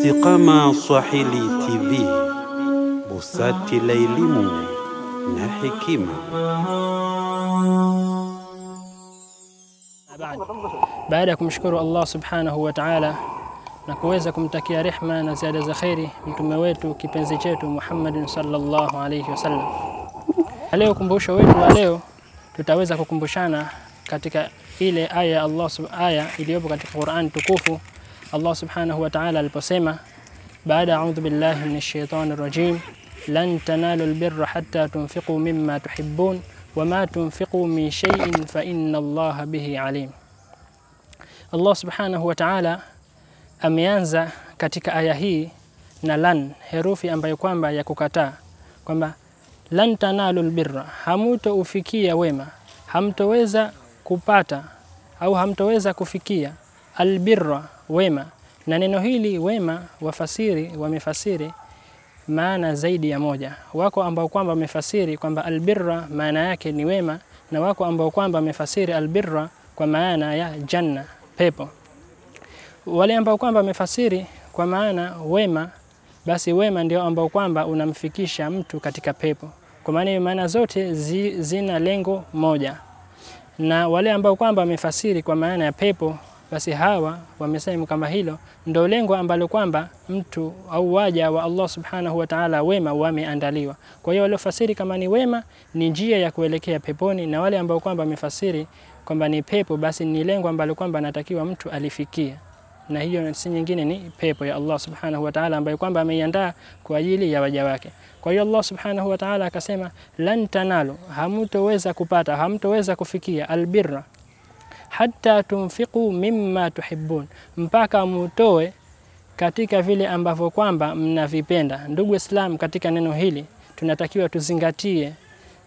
Istiqama Swahili TV, busati la elimu na hekima. Baada ya kumshukuru Allah subhanahu wa ta'ala na kuweza kumtakia rehma na ziada za khairi mtume wetu kipenzi chetu Muhammad sallallahu alayhi wasallam. Leo kumbusho wetu wa leo tutaweza kukumbushana katika ile aya iliyopo katika Qur'an tukufu. Allah subhanahu wa ta'ala aliposema baada a'udhu billahi minash shaitani rajim, lan tanalu albirra hatta tunfiqu mimma tuhibbun wama tunfiqu min shay'in fa inna Allaha bihi alim. Allah subhanahu wa ta'ala ameanza katika aya hii na lan, herufi ambayo kwamba ya kukataa, kwamba lan tanalu albirra, hamtoufikia wema, hamtoweza kupata au hamtoweza kufikia albirra, wema. Na neno hili wema wamefasiri maana zaidi ya moja. Wako ambao kwamba wamefasiri kwamba albirra maana yake ni wema, na wako ambao kwamba wamefasiri albirra kwa maana ya janna, pepo. Wale ambao kwamba wamefasiri kwa maana wema, basi wema ndio ambao kwamba unamfikisha mtu katika pepo, kwa maana maana zote zina lengo moja. Na wale ambao kwamba wamefasiri kwa maana ya pepo, basi hawa wamesema kama hilo ndio lengo ambalo kwamba mtu au waja wa Allah subhanahu wa ta'ala wema wameandaliwa. Kwa hiyo waliofasiri kama ni wema ni njia ya kuelekea peponi, na wale ambao kwamba wamefasiri kwamba ni pepo, basi ni lengo ambalo kwamba anatakiwa mtu alifikia, na hiyo si nyingine ni pepo ya Allah subhanahu wa ta'ala ambayo kwamba ameiandaa kwa ajili ya waja wake. Kwa hiyo Allah subhanahu wa ta'ala akasema lan tanalu, hamtoweza kupata, hamtoweza kufikia albirra hatta tunfiqu mimma tuhibbun, mpaka mutoe katika vile ambavyo kwamba mnavipenda. Ndugu Islam, katika neno hili tunatakiwa tuzingatie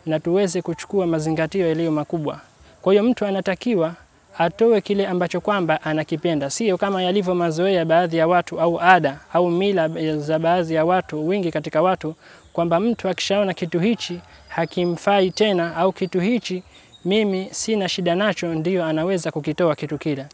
na tuweze kuchukua mazingatio yaliyo makubwa. Kwa hiyo mtu anatakiwa atoe kile ambacho kwamba anakipenda, sio kama yalivyo mazoea baadhi ya watu au ada au mila za baadhi ya watu, wingi katika watu, kwamba mtu akishaona kitu hichi hakimfai tena au kitu hichi mimi sina shida nacho, ndiyo anaweza kukitoa kitu kile.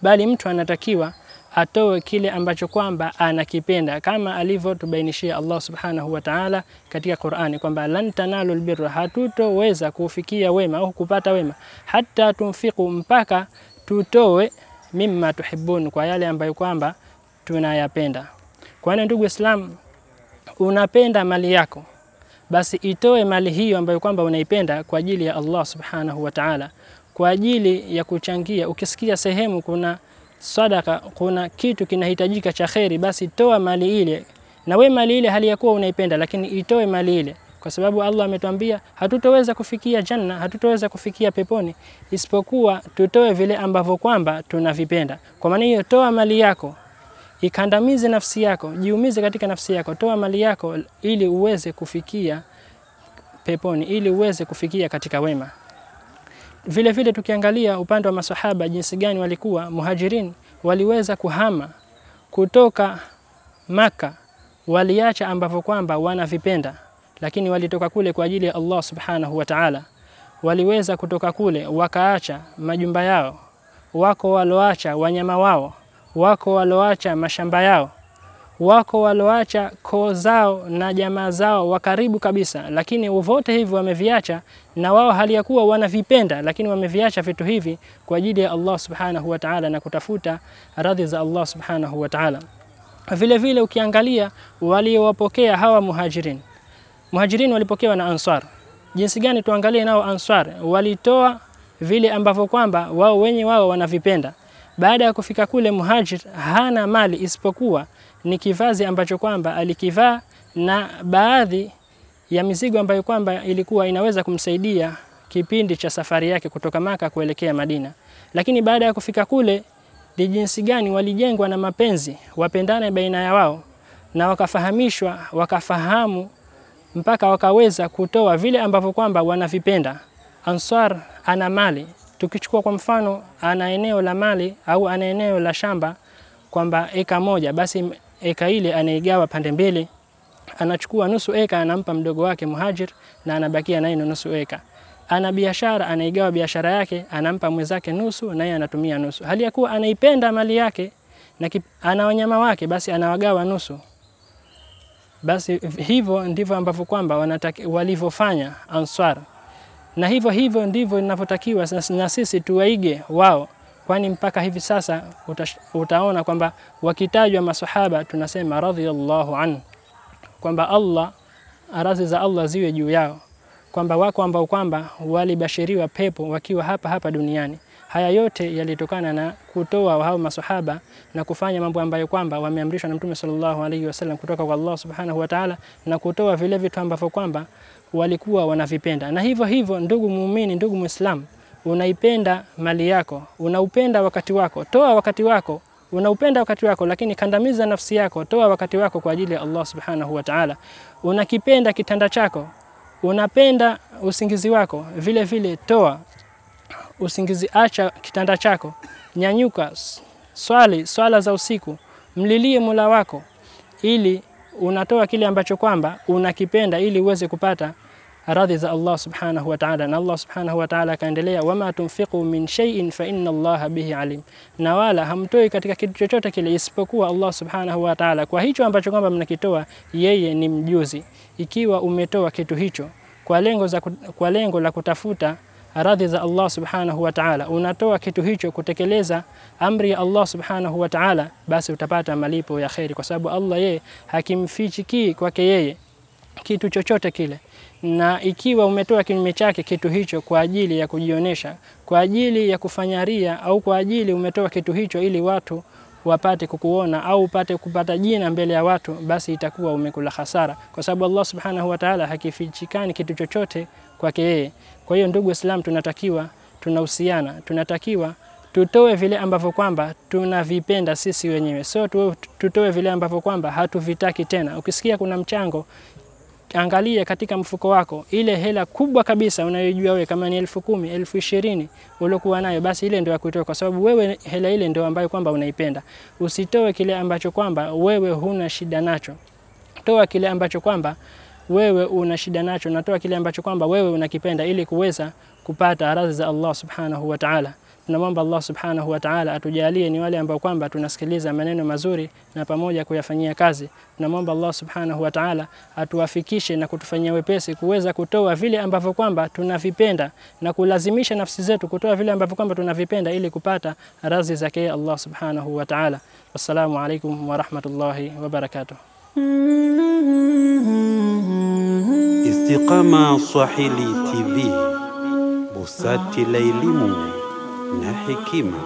Bali mtu anatakiwa atoe kile ambacho kwamba anakipenda, kama alivyotubainishia Allah subhanahu wa ta'ala katika Qur'ani kwamba lan tanalu albirra, hatutoweza kufikia wema au kupata wema hatta tunfiqu, mpaka tutoe mimma tuhibbun, kwa yale ambayo kwamba tunayapenda. Kwa hiyo ndugu Islam, unapenda mali yako, basi itoe mali hiyo ambayo kwamba unaipenda kwa ajili ya Allah subhanahu wa ta'ala, kwa ajili ya kuchangia. Ukisikia sehemu kuna sadaka, kuna kitu kinahitajika cha khairi, basi toa mali ile. Na we mali ile hali ya kuwa unaipenda, lakini itoe mali ile, kwa sababu Allah ametuambia hatutoweza kufikia janna, hatutoweza kufikia peponi isipokuwa tutoe vile ambavyo kwamba tunavipenda. Kwa maana hiyo toa mali yako, ikandamize nafsi yako, jiumize katika nafsi yako, toa mali yako ili uweze kufikia peponi, ili uweze kufikia katika wema. Vile vile tukiangalia upande wa masahaba jinsi gani walikuwa muhajirin, waliweza kuhama kutoka Maka, waliacha ambavyo kwamba wanavipenda, lakini walitoka kule kwa ajili ya Allah subhanahu wa ta'ala. Waliweza kutoka kule wakaacha majumba yao, wako waloacha wanyama wao, wako waloacha mashamba yao, wako waloacha koo zao na jamaa zao wa karibu kabisa, lakini wote hivi wameviacha, na wao hali ya kuwa wanavipenda, lakini wameviacha vitu hivi kwa ajili ya Allah subhanahu wa ta'ala na kutafuta radhi za Allah subhanahu wa ta'ala. Vile vile ukiangalia waliowapokea hawa muhajirin walipokewa na ansar. Jinsi gani? Tuangalie nao ansar walitoa vile ambavyo kwamba wao wanavipenda. Baada ya kufika kule, muhajir hana mali isipokuwa ni kivazi ambacho kwamba alikivaa na baadhi ya mizigo ambayo kwamba ilikuwa inaweza kumsaidia kipindi cha safari yake kutoka Maka kuelekea Madina. Lakini baada ya kufika kule, ni jinsi gani walijengwa na mapenzi, wapendane baina ya wao, na wakafahamishwa, wakafahamu mpaka wakaweza kutoa vile ambavyo kwamba wanavipenda. Ansar ana mali, tukichukua kwa mfano ana eneo la mali au ana eneo la shamba kwamba eka moja, basi eka ile anaigawa pande mbili, anachukua nusu eka anampa mdogo wake muhajir na anabakia naye nusu eka. Ana biashara, anaigawa biashara yake, anampa mwenzake nusu na yeye anatumia nusu. Hali ya kuwa anaipenda mali yake na ana wanyama wake, basi anawagawa nusu. Basi hivyo ndivyo ambavyo kwamba walivyofanya Ansar, na hivyo ndivyo inavyotakiwa na sisi tuwaige wao, kwani mpaka hivi sasa utaona kwamba wakitajwa masahaba tunasema radhiyallahu anhu, kwamba Allah, radhi za Allah ziwe juu yao, kwamba wako ambao kwamba walibashiriwa pepo wakiwa hapa duniani. Haya yote yalitokana na kutoa hao masahaba na kufanya mambo ambayo kwamba wameamrishwa na Mtume sallallahu alaihi wasallam kutoka kwa Allah subhanahu wa ta'ala, na kutoa vile vitu ambavyo kwamba walikuwa wanavipenda. Na hivyo ndugu muumini, ndugu Muislam, unaipenda mali yako, unaupenda wakati wako, toa wakati wako. Unaupenda wakati wako, lakini kandamiza nafsi yako, toa wakati wako kwa ajili ya Allah subhanahu wa ta'ala. Unakipenda kitanda chako, unapenda usingizi wako, vile toa usingizi, acha kitanda chako, nyanyuka, swala za usiku, mlilie Mola wako, ili unatoa kile ambacho kwamba unakipenda ili uweze kupata radhi za Allah subhanahu wa ta'ala. Na Allah subhanahu wa ta'ala kaendelea, wama tunfiqu min shay'in fa inna Allah bihi alim, na wala hamtoi katika kitu chochote kile isipokuwa Allah subhanahu wa ta'ala kwa hicho ambacho kwamba mnakitoa, yeye ni mjuzi. Ikiwa umetoa kitu hicho kwa lengo la kutafuta radhi za Allah subhanahu wa ta'ala, unatoa kitu hicho kutekeleza amri ya Allah subhanahu wa ta'ala, basi utapata malipo ya khairi, kwa sababu Allah yeye hakimfichiki kwake yeye kitu chochote kile. Na ikiwa umetoa kinyume chake kitu hicho kwa ajili ya kujionesha, kwa ajili ya kufanya ria, au kwa ajili umetoa kitu hicho ili watu wapate kukuona au upate kupata jina mbele ya watu, basi itakuwa umekula hasara, kwa sababu Allah subhanahu wa ta'ala hakifichikani kitu chochote kwake yeye. Kwa hiyo ndugu Islam, tunatakiwa tutoe vile ambavyo kwamba tunavipenda sisi wenyewe, sio tutoe vile ambavyo kwamba hatuvitaki tena. Ukisikia kuna mchango, angalia katika mfuko wako ile hela kubwa kabisa unayojua wewe, kama ni 10,000, 20,000 uliokuwa nayo, basi ile ndio ya kuitoa, kwa sababu wewe hela ile ndio ambayo kwamba unaipenda. Usitoe kile ambacho kwamba wewe huna shida nacho, toa kile ambacho kwamba wewe una shida nacho, na toa kile ambacho kwamba wewe unakipenda ili kuweza kupata radhi za Allah subhanahu wa ta'ala. Tunamwomba Allah subhanahu wa ta'ala atujalie ni wale ambao kwamba tunasikiliza maneno mazuri na pamoja kuyafanyia kazi. Tunamwomba Allah subhanahu wa ta'ala atuwafikishe na kutufanyia wepesi kuweza kutoa vile ambavyo kwamba tunavipenda, na kulazimisha nafsi zetu kutoa vile ambavyo kwamba tunavipenda ili kupata radhi zake Allah subhanahu wa ta'ala. Wassalamu alaikum wa rahmatullahi wa barakatuh. Istiqama Swahili TV, busati la elimu na hekima.